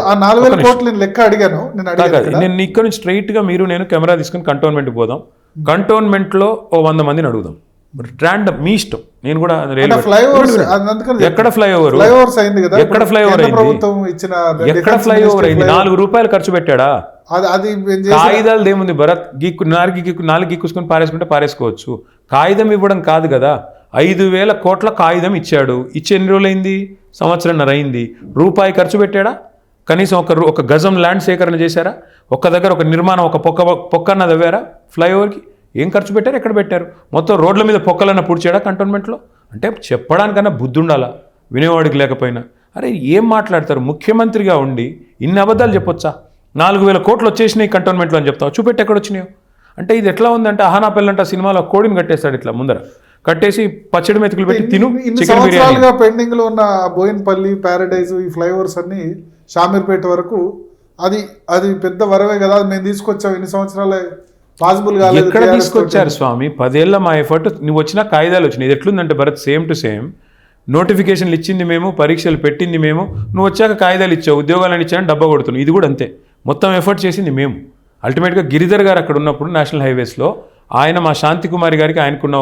ఆ 4,000 కోట్లు నేను లెక్క అడిగాను. నేను ఇక్కడ నుంచి స్ట్రైట్గా మీరు నేను కెమెరా తీసుకుని కంటోన్మెంట్కి పోదాం. కంటోన్మెంట్లో ఓ 100 మందిని అడుగుదాం. ర్యాండమ్ మీ ఇష్టం. నేను కూడా ఎక్కడ ఫ్లైఓవర్ ఎక్కడ ఫ్లైఓవర్ అయింది, ఎక్కడ ఫ్లైఓవర్ అయింది? 4 రూపాయలు ఖర్చు పెట్టాడా? కాగితాలు ఏముంది భరత్? నాలుగు గీక్కుసుకొని పారేసుకోవచ్చు. కాగితం ఇవ్వడం కాదు కదా. 5,000 కోట్ల కాగితం ఇచ్చాడు. ఇచ్చి ఎన్ని రోజులు అయింది? సంవత్సరంన్నర అయింది. రూపాయి ఖర్చు పెట్టాడా? కనీసం ఒక గజం ల్యాండ్ సేకరణ చేశారా? ఒక్క దగ్గర ఒక నిర్మాణం, ఒక పొక్కన్న తవ్వారా ఫ్లైఓవర్కి? ఏం ఖర్చు పెట్టారు? ఎక్కడ పెట్టారు? మొత్తం రోడ్ల మీద పొక్కలన్న పూడ్చాడా కంటోన్మెంట్లో? అంటే చెప్పడానికన్నా బుద్ధి ఉండాలా వినేవాడికి లేకపోయినా. అరే ఏం మాట్లాడతారు? ముఖ్యమంత్రిగా ఉండి ఇన్ని అబద్ధాలు చెప్పొచ్చా? 4,000 కోట్లు వచ్చేసినాయి కంటోన్మెంట్లో అని చెప్తావు. చూపెట్టి ఎక్కడ వచ్చినాయో. అంటే ఇది ఎట్లా ఉందంటే అహానా పెళ్ళంట సినిమాలో కోడిని కట్టేస్తాడు ఇట్లా ముందర కట్టేసి పచ్చడి మెతుకులు పెట్టి తిను. చికెన్ బిర్యానీ పెండింగ్ లో ఉన్న బోయిన్పల్లి, ప్యారడైజ్, ఈ ఫ్లైఓవర్స్ అన్ని షామీర్పేట వరకు అది పెద్ద వరవే కదా. మేము తీసుకొచ్చాం ఇన్ని సంవత్సరాలే పాసిబుల్ కాలేదు. ఎక్కడ తీసుకొచ్చారు స్వామి? 10 ఏళ్ళ మా ఎఫర్ట్. నువ్వు వచ్చినా కాయిదాలు వచ్చినాయి. ఇది ఎట్లుందంటే భరత్, సేమ్ టు సేమ్ నోటిఫికేషన్లు ఇచ్చింది మేము, పరీక్షలు పెట్టింది మేము, నువ్వు వచ్చాక కాయిదాలు ఇచ్చావు, ఉద్యోగాలను ఇచ్చాను, డబ్బా కొడుతున్నావు. ఇది కూడా అంతే. మొత్తం ఎఫర్ట్ చేసింది మేము. అల్టిమేట్గా గిరిధర్ గారు అక్కడ ఉన్నప్పుడు నేషనల్ హైవేస్లో ఆయన మా శాంతికుమారి గారికి, ఆయనకున్న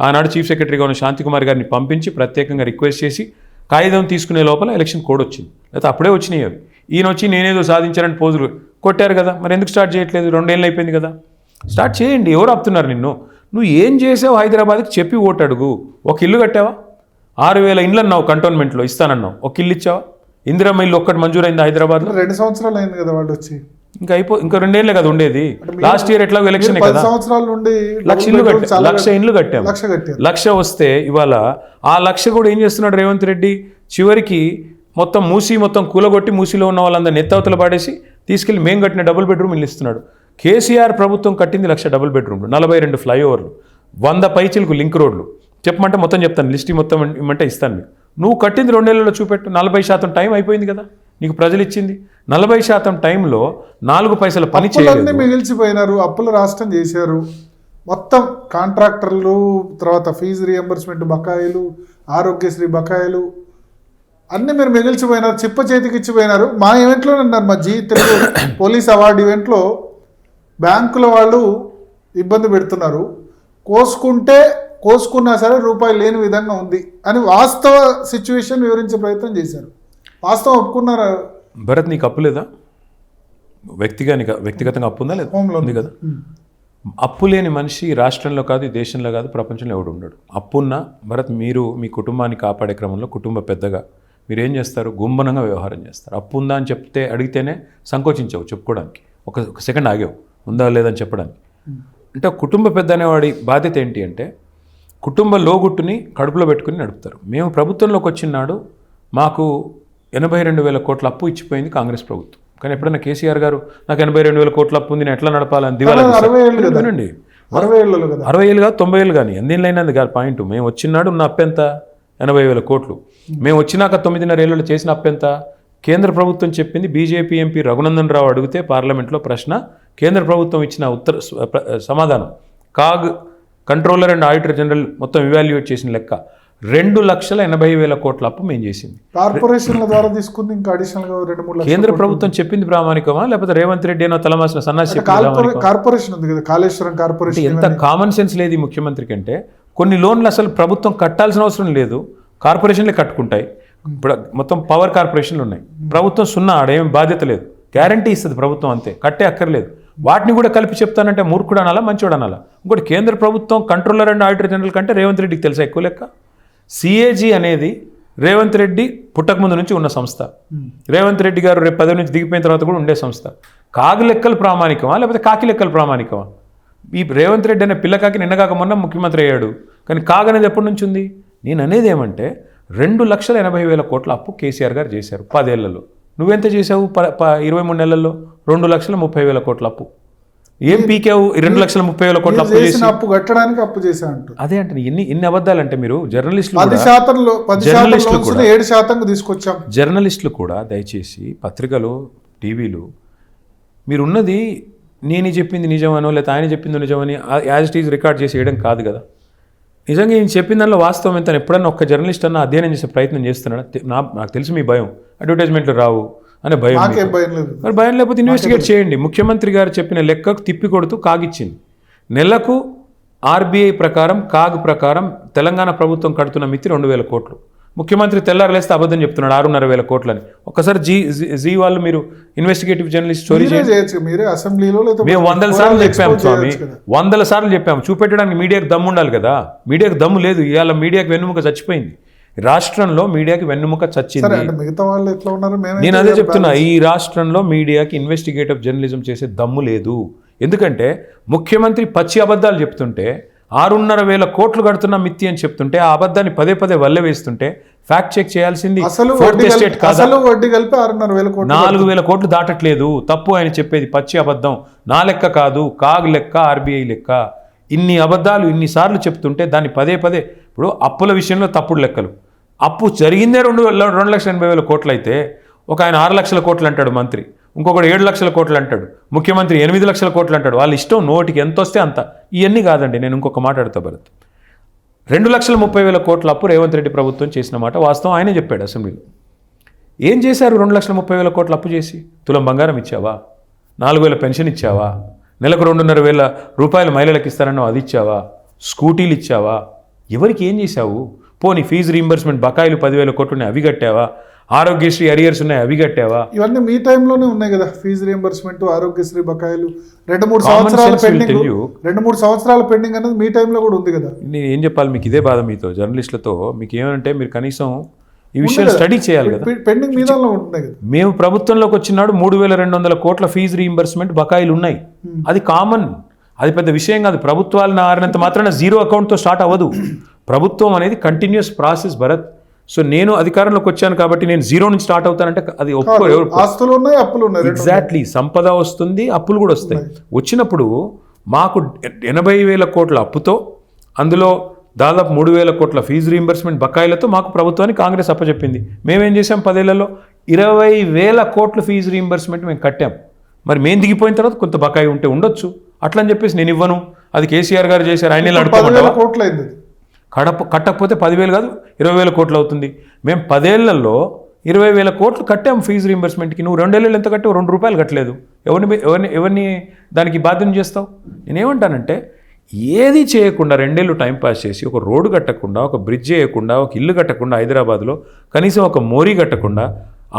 ఆనాడు చీఫ్ సెక్రటరీగా ఉన్న శాంతికుమారి గారిని పంపించి ప్రత్యేకంగా రిక్వెస్ట్ చేసి కాగితం తీసుకునే లోపల ఎలక్షన్ కోడ్ వచ్చింది. లేకపోతే అప్పుడే వచ్చినాయి అవి. ఈయన వచ్చి నేనేదో సాధించారని పోజులు కొట్టారు కదా. మరి ఎందుకు స్టార్ట్ చేయట్లేదు? 2 ఏళ్ళు అయిపోయింది కదా. స్టార్ట్ చేయండి. ఎవరు ఆపుతున్నారు నిన్ను? నువ్వు ఏం చేసావు హైదరాబాద్కి చెప్పి ఓటు అడుగు. ఒక ఇల్లు కట్టావా? 6,000 ఇండ్లు అన్నావు కంటోన్మెంట్లో ఇస్తానన్నావు. ఒక ఇల్లు ఇచ్చావా? ఇందిరమ్మ ఇల్లు ఒక్కటి మంజూరైంది హైదరాబాద్లో? 2 సంవత్సరాలు అయింది కదా వాళ్ళు వచ్చి. ఇంకా 2 ఏళ్ళే కదా ఉండేది. లాస్ట్ ఇయర్ ఎట్లా ఎలక్షన్ కదా. 10 సంవత్సరాల నుండి 1,00,000 ఇండ్లు కట్టాము. 1,00,000 వస్తే ఇవాళ ఆ 1,00,000 కూడా ఏం చేస్తున్నాడు రేవంత్ రెడ్డి? చివరికి మొత్తం కూలగొట్టి మూసీలో ఉన్న వాళ్ళందరూ నెత్తవతలు పాడేసి తీసుకెళ్లి మేము కట్టిన డబుల్ బెడ్రూమ్ ఇల్లు ఇస్తున్నాడు. కేసీఆర్ ప్రభుత్వం కట్టింది 1,00,000 డబుల్ బెడ్రూమ్లు, 42 ఫ్లైఓవర్లు, 100 పైచిలకు లింక్ రోడ్లు. చెప్పమంటే మొత్తం చెప్తాను, లిస్ట్ మొత్తం ఇమ్మంటే ఇస్తాను మీకు. నువ్వు కట్టింది 2 ఏళ్లలో చూపెట్టు. 40% టైం అయిపోయింది కదా నీకు ప్రజలు ఇచ్చింది. 40% టైంలో 4 పైసల పని చేయలేదు. మిగిల్చిపోయినారు, అప్పుల రాష్ట్రం చేశారు. మొత్తం కాంట్రాక్టర్లు, తర్వాత ఫీజు రియంబర్స్మెంట్ బకాయిలు, ఆరోగ్యశ్రీ బకాయిలు అన్నీ మీరు మిగిల్చిపోయినారు. చిప్ప చేతికి ఇచ్చిపోయినారు. మా ఈవెంట్లో అన్నారు, మా తెలుగు పోలీస్ అవార్డు ఈవెంట్లో బ్యాంకుల వాళ్ళు ఇబ్బంది పెడుతున్నారు, కోసుకున్నా సరే రూపాయి లేని విధంగా ఉంది అని వాస్తవ సిచ్యువేషన్ వివరించే ప్రయత్నం చేశారు. వాస్తవం ఒప్పుకున్నారు. భరత్, నీకు అప్పు లేదా? వ్యక్తిగతంగా అప్పు ఉందా? లేదా? ఉంది కదా. అప్పు లేని మనిషి రాష్ట్రంలో కాదు, దేశంలో కాదు, ప్రపంచంలో ఎవడు ఉండడు. అప్పున్న భరత్, మీరు మీ కుటుంబాన్ని కాపాడే క్రమంలో కుటుంబ పెద్దగా మీరు ఏం చేస్తారు? గుంబనంగా వ్యవహారం చేస్తారు. అప్పు ఉందా అని అడిగితేనే సంకోచించావు చెప్పుకోవడానికి. ఒక సెకండ్ ఆగావు ఉందా లేదని చెప్పడానికి. అంటే కుటుంబ పెద్ద అనేవాడి బాధ్యత ఏంటి అంటే కుటుంబ లోగుట్టుని కడుపులో పెట్టుకుని నడుపుతారు. మేము ప్రభుత్వంలోకి వచ్చినాడు మాకు 82,000 కోట్ల అప్పు ఇచ్చిపోయింది కాంగ్రెస్ ప్రభుత్వం. కానీ ఎప్పుడైనా కేసీఆర్ గారు నాకు 82,000 కోట్ల అప్పు ఉంది, నేను ఎట్లా నడపాలని దివాలా 60 ఏళ్ళు కాదు 90 ఏళ్ళు కానీ ఎందేళ్ళైనది కాదు పాయింట్. మేము వచ్చినాడు ఉన్న అప్పు ఎంత? 80,000 కోట్లు. మేము వచ్చినాక 9.5 ఏళ్ళలో చేసిన అప్పు ఎంత? కేంద్ర ప్రభుత్వం చెప్పింది. బీజేపీ ఎంపీ రఘునందన్ రావు అడిగితే పార్లమెంట్లో ప్రశ్న, కేంద్ర ప్రభుత్వం ఇచ్చిన సమాధానం కంట్రోలర్ అండ్ ఆడిటర్ జనరల్ మొత్తం ఇవాల్యుయేట్ చేసిన లెక్క 2,80,000 కోట్ల అప్పు మేము చేసింది. కార్పొరేషన్ల ద్వారా తీసుకుంది. ఇంకా అడిషనల్గా 2-3 కేంద్ర ప్రభుత్వం చెప్పింది ప్రామాణికమా, లేకపోతే రేవంత్ రెడ్డి ఏనో తలమాసిన సన్నాసి కార్పొరేషన్ ఉంది కదా, కాళేశ్వరం కార్పొరేషన్. ఎంత కామన్ సెన్స్ లేదు ఈ ముఖ్యమంత్రికి అంటే కొన్ని లోన్లు అసలు ప్రభుత్వం కట్టాల్సిన అవసరం లేదు, కార్పొరేషన్లే కట్టుకుంటాయి. ఇప్పుడు మొత్తం పవర్ కార్పొరేషన్లు ఉన్నాయి, ప్రభుత్వం సున్నా, ఆడేం బాధ్యత లేదు, గ్యారంటీ ఇస్తుంది ప్రభుత్వం అంతే, కట్టే అక్కర్లేదు. వాటిని కూడా కలిపి చెప్తానంటే మూర్ఖుడు అనాలా మంచోడు అనాలా? ఇంకోటి కేంద్ర ప్రభుత్వం కంట్రోలర్ అండ్ ఆడిటర్ జనరల్ కంటే రేవంత్ రెడ్డికి తెలుసా ఎక్కువ లెక్క. సిఏజీ అనేది రేవంత్ రెడ్డి పుట్టక ముందు నుంచి ఉన్న సంస్థ. రేవంత్ రెడ్డి గారు రేపు 10 నుంచి దిగిపోయిన తర్వాత కూడా ఉండే సంస్థ. కాకి లెక్కలు ప్రామాణికమా లేకపోతే కాకి లెక్కలు ప్రామాణికమా? ఈ రేవంత్ రెడ్డి అనే పిల్లకాకి నిన్నగాక మొన్న ముఖ్యమంత్రి అయ్యాడు, కానీ కాగనేది ఎప్పటి నుంచి ఉంది? నేను అనేది ఏమంటే 2,80,000 కోట్ల అప్పు కేసీఆర్ గారు చేశారు 10 ఏళ్లలో. నువ్వెంత చేసావు 23 నెలల్లో? 2,30,000 కోట్ల అప్పు. ఏం పీకావు? 2,30,000 కోట్ల అప్పు చేసి అప్పు కట్టడానికి అప్పు చేశాను. అదే అంటే ఎన్ని అబద్ధాలు అంటే మీరు జర్నలిస్టులు 7% తీసుకొచ్చాం. జర్నలిస్టులు కూడా దయచేసి పత్రికలు, టీవీలు మీరున్నది నేను చెప్పింది నిజమనో లేదా ఆయన చెప్పింది నిజమని యాజ్ ఇట్ ఈజ్ రికార్డ్ చేసి వేయడం కాదు కదా. నిజంగా నేను చెప్పిన దానిలో వాస్తవం ఎంత ఎప్పుడన్నా ఒక్క జర్నలిస్ట్ అన్న అధ్యయనం చేసే ప్రయత్నం చేస్తున్నాడు? నాకు తెలిసి మీ భయం, అడ్వర్టైజ్మెంట్లు రావు, అనే భయం నాకేం మీకు. భయం లేదు. మరి భయం లేకపోతే ఇన్వెస్టిగేట్ చేయండి. ముఖ్యమంత్రి గారు చెప్పిన లెక్కకు తిప్పి కొడుతూ కాగిచ్చింది. నెలకు ఆర్బీఐ ప్రకారం కాగ్ ప్రకారం తెలంగాణ ప్రభుత్వం కడుతున్న మిత్తి 2,000 కోట్లు. ముఖ్యమంత్రి తెల్లారలేస్తే అబద్ధం చెప్తున్నాడు 6,500 కోట్లని. ఒక్కసారి జీ వాళ్ళు మీరు ఇన్వెస్టిగేటివ్ జర్నలిస్ట్ స్టోరీ చేయొచ్చు మీరే అసెంబ్లీలో. మేము 100 సార్లు చెప్పాము స్వామి, 100 సార్లు చెప్పాము. చూపెట్టడానికి మీడియాకి దమ్ము ఉండాలి కదా. మీడియాకి దమ్ము లేదు. ఇవాళ మీడియాకి వెన్నుముక చచ్చిపోయింది. రాష్ట్రంలో మీడియాకి వెన్నుముక చచ్చింది. మిగతా వాళ్ళు ఎట్లా ఉన్నారు నేను అదే చెప్తున్నా. ఈ రాష్ట్రంలో మీడియాకి ఇన్వెస్టిగేటివ్ జర్నలిజం చేసే దమ్ము లేదు. ఎందుకంటే ముఖ్యమంత్రి పచ్చి అబద్ధాలు చెప్తుంటే 6,500 కోట్లు కడుతున్న మిత్తి అని చెప్తుంటే ఆ అబద్ధాన్ని పదే పదే వల్లె వేస్తుంటే ఫ్యాక్ట్ చెక్ చేయాల్సింది ఫోర్త్ ఎస్టేట్ కాదా? 4,000 కోట్లు దాటట్లేదు. తప్పు ఆయన చెప్పేది పచ్చి అబద్ధం. నా లెక్క కాదు, కాగ్ లెక్క, ఆర్బీఐ లెక్క. ఇన్ని అబద్ధాలు ఇన్నిసార్లు చెప్తుంటే దాన్ని పదే పదే. ఇప్పుడు అప్పుల విషయంలో తప్పుడు లెక్కలు. అప్పు జరిగిందే 2,80,000 కోట్లు అయితే ఒక ఆయన 6 లక్షల కోట్లు అంటాడు మంత్రి, ఇంకొకటి 7 లక్షల కోట్లు అంటాడు, ముఖ్యమంత్రి 8 లక్షల కోట్లు అంటాడు. వాళ్ళ ఇష్టం, నోటికి ఎంత వస్తే అంత. ఇవన్నీ కాదండి. నేను ఇంకొక మాట అడుగుతా భరత్. 2,30,000 కోట్ల అప్పు రేవంత్ రెడ్డి ప్రభుత్వం చేసిన మాట వాస్తవం. ఆయనే చెప్పాడు అసెంబ్లీలో. ఏం చేశారు? 2,30,000 కోట్ల అప్పు చేసి తులం బంగారం ఇచ్చావా? 4,000 పెన్షన్ ఇచ్చావా? నెలకు 2,500 రూపాయలు మహిళలకు ఇస్తారన్నావు, అది ఇచ్చావా? స్కూటీలు ఇచ్చావా? ఎవరికి ఏం చేశావు? పోనీ ఫీజు రీయింబర్స్మెంట్ బకాయిలు 10,000 కోట్లు ఉన్నాయి, అవి కట్టావా? ఆరోగ్యశ్రీ అరియర్స్ ఉన్నాయి, అవి కట్టావా? ఇవన్నీ మీ టైంలోనే ఉన్నాయి కదా. ఫీజు రీయింబర్స్మెంట్, ఆరోగ్యశ్రీ బకాయిలు 2-3 సంవత్సరాల పెండింగ్. 2-3 సంవత్సరాల పెండింగ్ అనేది మీ టైంలో కూడా ఉంది కదా. నేను ఏం చెప్పాలి మీకు? ఇదే బాధ మీతో జర్నలిస్టులతో. మీకు ఏమంటే మీరు కనీసం ఈ విషయం స్టడీ చేయాలి కదా. పెండింగ్ మీద ఉన్నాయి కదా. మేము ప్రభుత్వంలోకి వచ్చినాడు 3,200 కోట్ల ఫీజు రీయింబర్స్మెంట్ బకాయిలు ఉన్నాయి. అది కామన్, అది పెద్ద విషయం కాదు. ప్రభుత్వాలను ఆరినంత మాత్రాన జీరో అకౌంట్తో స్టార్ట్ అవ్వదు. ప్రభుత్వం అనేది కంటిన్యూస్ ప్రాసెస్ భరత్. సో నేను అధికారంలోకి వచ్చాను కాబట్టి నేను జీరో నుంచి స్టార్ట్ అవుతానంటే అది ఆస్తులు ఉన్నాయి, అప్పులు ఉన్నాయి. ఎగ్జాక్ట్లీ. సంపద వస్తుంది, అప్పులు కూడా వస్తాయి. వచ్చినప్పుడు మాకు 80,000 కోట్ల అప్పుతో, అందులో దాదాపు 3,000 కోట్ల ఫీజు రీయింబర్స్మెంట్ బకాయిలతో మాకు ప్రభుత్వానికి కాంగ్రెస్ అప్పచెప్పింది. మేమేం చేసాం? 10 ఏళ్లలో 20,000 కోట్ల ఫీజు రీయింబర్స్మెంట్ మేము కట్టాం. మరి మేము దిగిపోయిన తర్వాత కొంత బకాయి ఉంటే ఉండొచ్చు. అట్లా అని చెప్పేసి నేను ఇవ్వను, అది కేసీఆర్ గారు చేశారు, ఆయన కోట్లు కట్టకపోతే 10,000 కాదు 20,000 కోట్లు అవుతుంది. మేము 10 ఏళ్లలో 20,000 కోట్లు కట్టాం ఫీజు రీయింబర్స్మెంట్కి. నువ్వు 2 ఏళ్ళు ఎంత కట్టావు? 2 రూపాయలు కట్టలేదు. ఎవరిని దానికి బాధ్యం చేస్తావు? నేనేమంటానంటే ఏది చేయకుండా 2 ఏళ్ళు టైంపాస్ చేసి ఒక రోడ్డు కట్టకుండా, ఒక బ్రిడ్జ్ చేయకుండా, ఒక ఇల్లు కట్టకుండా, హైదరాబాద్లో కనీసం ఒక మోరీ కట్టకుండా,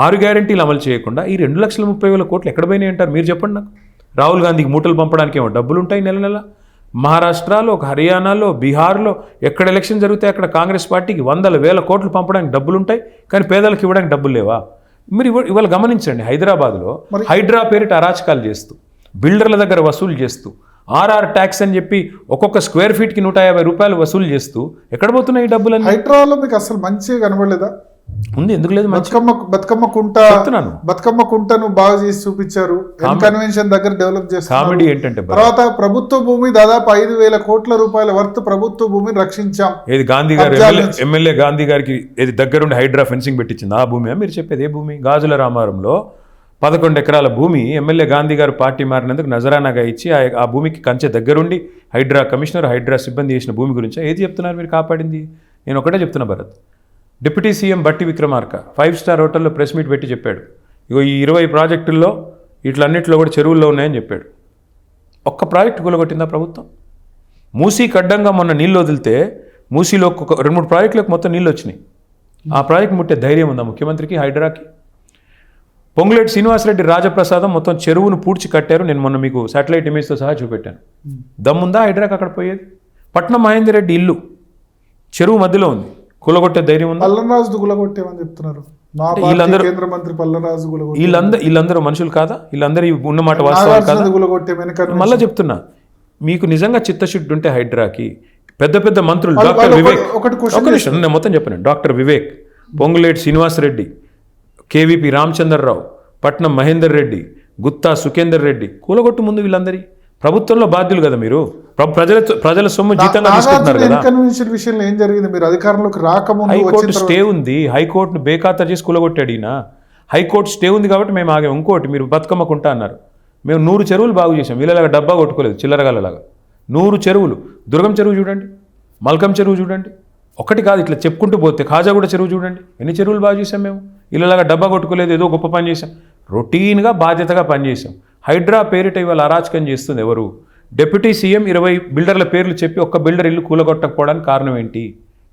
6 గ్యారెంటీలు అమలు చేయకుండా ఈ 2,30,000 కోట్లు ఎక్కడ పోయినాయి అంటారు? మీరు చెప్పండి నాకు. రాహుల్ గాంధీకి మూటలు పంపడానికి ఏమో డబ్బులు ఉంటాయి నెల నెల. మహారాష్ట్రలో, హర్యానాలో, బీహార్లో ఎక్కడ ఎలక్షన్ జరిగితే అక్కడ కాంగ్రెస్ పార్టీకి 100,000 కోట్లు పంపడానికి డబ్బులు ఉంటాయి, కానీ పేదలకు ఇవ్వడానికి డబ్బులు లేవా? మీరు ఇవాళ గమనించండి, హైదరాబాద్లో హైడ్రా పేరిట అరాచకాలు చేస్తూ, బిల్డర్ల దగ్గర వసూలు చేస్తూ, ఆర్ఆర్ ట్యాక్స్ అని చెప్పి ఒక్కొక్క స్క్వేర్ ఫీట్కి 150 రూపాయలు వసూలు చేస్తూ ఎక్కడ పోతున్నాయి ఈ డబ్బులు? హైడ్రాలో మీకు అసలు మంచిగా కనబడలేదా? ఉంది, ఎందుకు లేదు? బతుకమ్మ కుంటను బాగా చేసి చూపించారు. కన్వెన్షన్ దగ్గర డెవలప్ చేస్తారు. కామెడీ ఏంటంటే తర్వాత ప్రభుత్వ భూమి దాదాపు 5,000 కోట్ల రూపాయల వర్త్ ప్రభుత్వ భూమిని రక్షించాం. ఏది గాంధీ గారు ఎమ్మెల్యే గాంధీ గారికి ఏది దగ్గరుండి హైడ్రా ఫెన్సింగ్ పెట్టించింది ఆ భూమి? మీరు చెప్పేది ఏ భూమి? గాజుల రామారంలో 11 ఎకరాల భూమి ఎమ్మెల్యే గాంధీ గారు పార్టీ మారినందుకు నజరానాగా ఇచ్చి ఆ భూమికి కంచె దగ్గరుండి హైడ్రా కమిషనర్, హైడ్రా సిబ్బంది చేసిన భూమి గురించి ఏది చెప్తున్నారు మీరు? కాపాడింది నేను ఒకటే చెప్తున్నా భరత్. డిప్యూటీ సీఎం బట్టి విక్రమార్క 5 స్టార్ హోటల్లో ప్రెస్ మీట్ పెట్టి చెప్పాడు, ఇగో ఈ 20 ప్రాజెక్టుల్లో వీటిలన్నింటిలో కూడా చెరువుల్లో ఉన్నాయని చెప్పాడు. ఒక్క ప్రాజెక్టు కూలగొట్టిందా ప్రభుత్వం? మూసీకి అడ్డంగా మొన్న నీళ్ళు వదిలితే మూసీలో 2-3 ప్రాజెక్టులకు మొత్తం నీళ్ళు వచ్చినాయి. ఆ ప్రాజెక్టు ముట్టే ధైర్యం ఉందా ముఖ్యమంత్రికి, హైడ్రాకి? పొంగులేటి శ్రీనివాసరెడ్డి రాజప్రసాదం మొత్తం చెరువును పూడ్చి కట్టారు. నేను మొన్న మీకు శాటిలైట్ ఇమేజ్తో సహా చూపెట్టాను. దమ్ముందా హైడ్రాకి అక్కడ పోయేది? పట్నం మహేందర్ రెడ్డి ఇల్లు చెరువు మధ్యలో ఉంది, కూలగొట్టే ధైర్యం ఉంది? పల్లరాజు కూలగొట్టేమని చెప్తున్నారు. కేంద్ర మంత్రి పల్లరాజు వీళ్ళందరూ మనుషులు కాదా? వీళ్ళందరూ ఉన్నమాట వాస్తవాలు కాదా? మళ్ళీ చెప్తున్నా, మీకు నిజంగా చిత్తశుద్ధి ఉంటే హైడ్రాకి పెద్ద పెద్ద మంత్రులు డాక్టర్ వివేక్, నేను మొత్తం చెప్పాను, డాక్టర్ వివేక్, పొంగులేటి శ్రీనివాసరెడ్డి, కేవీపీ రామచంద్రరావు, పట్నం మహేందర్ రెడ్డి, గుత్తా సుఖేందర్ రెడ్డి కూలగొట్టు ముందు. వీళ్ళందరి ప్రభుత్వంలో బాధ్యులు కదా మీరు. ప్రజల సొమ్ము జీతంగా తీసుకుంటున్నారు కదా. కన్వెన్షన్ విషయంలో ఏం జరిగింది? మీరు అధికారంలోకి రాకముందు హైకోర్టు స్టే ఉంది, హైకోర్టును బేఖాతరు చేసి కూలగొట్టాడు ఈయన. హైకోర్టు స్టే ఉంది కాబట్టి మేము ఆగాం. ఇంకోటి, మీరు బతుకమ్మకుంటా అన్నారు, మేము 100 చెరువులు బాగు చేసాం. వీళ్ళలాగా డబ్బా కొట్టుకోలేదు చిల్లరగాలలాగా. 100 చెరువులు, దుర్గం చెరువు చూడండి, మల్కం చెరువు చూడండి, ఒకటి కాదు ఇట్లా చెప్పుకుంటూ పోతే ఖాజాగూడ చెరువు చూడండి, ఎన్ని చెరువులు బాగు చేసాం మేము. ఇళ్ళలాగా డబ్బా కొట్టుకోలేదు, ఏదో గొప్ప పని చేసాం. రొటీన్గా బాధ్యతగా పనిచేసాం. హైడ్రా పేరిట ఇవాళ అరాచకం చేస్తుంది ఎవరు? డిప్యూటీ సీఎం 20 బిల్డర్ల పేర్లు చెప్పి ఒక్క బిల్డర్ ఇల్లు కూలగొట్టకపోవడానికి కారణం ఏంటి?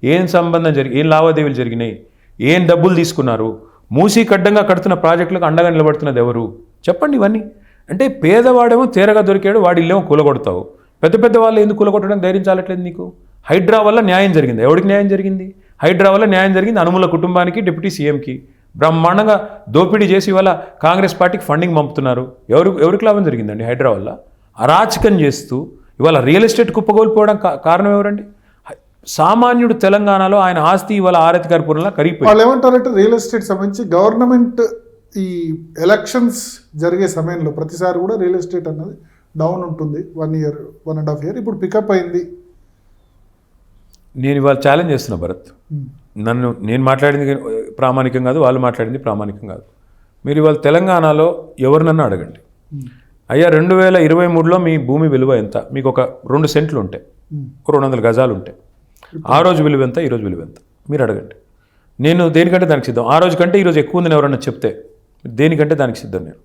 ఏం సంబంధం ఏం లావాదేవీలు జరిగినాయి? ఏం డబ్బులు తీసుకున్నారు? మూసీ కడ్డంగా కడుతున్న ప్రాజెక్టులకు అండగా నిలబడుతున్నది ఎవరు? చెప్పండి ఇవన్నీ. అంటే పేదవాడేమో తేరగా దొరికాడు, వాడి ఇల్లేమో కూలగొడతావు. పెద్ద పెద్ద వాళ్ళు ఎందుకు కూలగొట్టడానికి ధైర్యం చాలట్లేదు నీకు? హైడ్రా వల్ల న్యాయం జరిగింది. ఎవరికి న్యాయం జరిగింది? హైడ్రా వల్ల న్యాయం జరిగింది అనుముల కుటుంబానికి, డిప్యూటీ సీఎంకి. బ్రహ్మాండంగా దోపిడీ చేసి ఇవాళ కాంగ్రెస్ పార్టీకి ఫండింగ్ పంపుతున్నారు. ఎవరికి లాభం జరిగిందండి హైడ్రా వల్ల? అరాచకం చేస్తూ ఇవాళ రియల్ ఎస్టేట్ కుప్పగోల్పోవడం కారణం ఎవరండి? సామాన్యుడు తెలంగాణలో ఆయన ఆస్తి ఇవాళ ఆరతికారిపురంలో కరిగిపోయింది. వాళ్ళు ఏమంటారంటే రియల్ ఎస్టేట్ సంబంధించి గవర్నమెంట్ ఈ ఎలక్షన్స్ జరిగే సమయంలో ప్రతిసారి కూడా రియల్ ఎస్టేట్ అన్నది డౌన్ ఉంటుంది. 1 year 1.5 year ఇప్పుడు పికప్ అయింది. నేను ఇవాళ ఛాలెంజ్ చేస్తున్నా భరత్. నేను మాట్లాడింది ప్రామాణికం కాదు, వాళ్ళు మాట్లాడింది ప్రామాణికం కాదు. మీరు ఇవాళ తెలంగాణలో ఎవరినన్నా అడగండి, అయ్యా 2023లో మీ భూమి విలువ ఎంత? మీకు ఒక 2 సెంట్లు ఉంటాయి, 200 గజాలు ఉంటాయి. ఆ రోజు విలువ ఎంత, ఈ రోజు విలువ ఎంత? మీరు అడగండి. నేను దేనికంటే దానికి సిద్ధం. ఆ రోజు కంటే ఈరోజు ఎక్కువ ఉందని ఎవరన్నా చెప్తే దేనికంటే దానికి సిద్ధం నేను.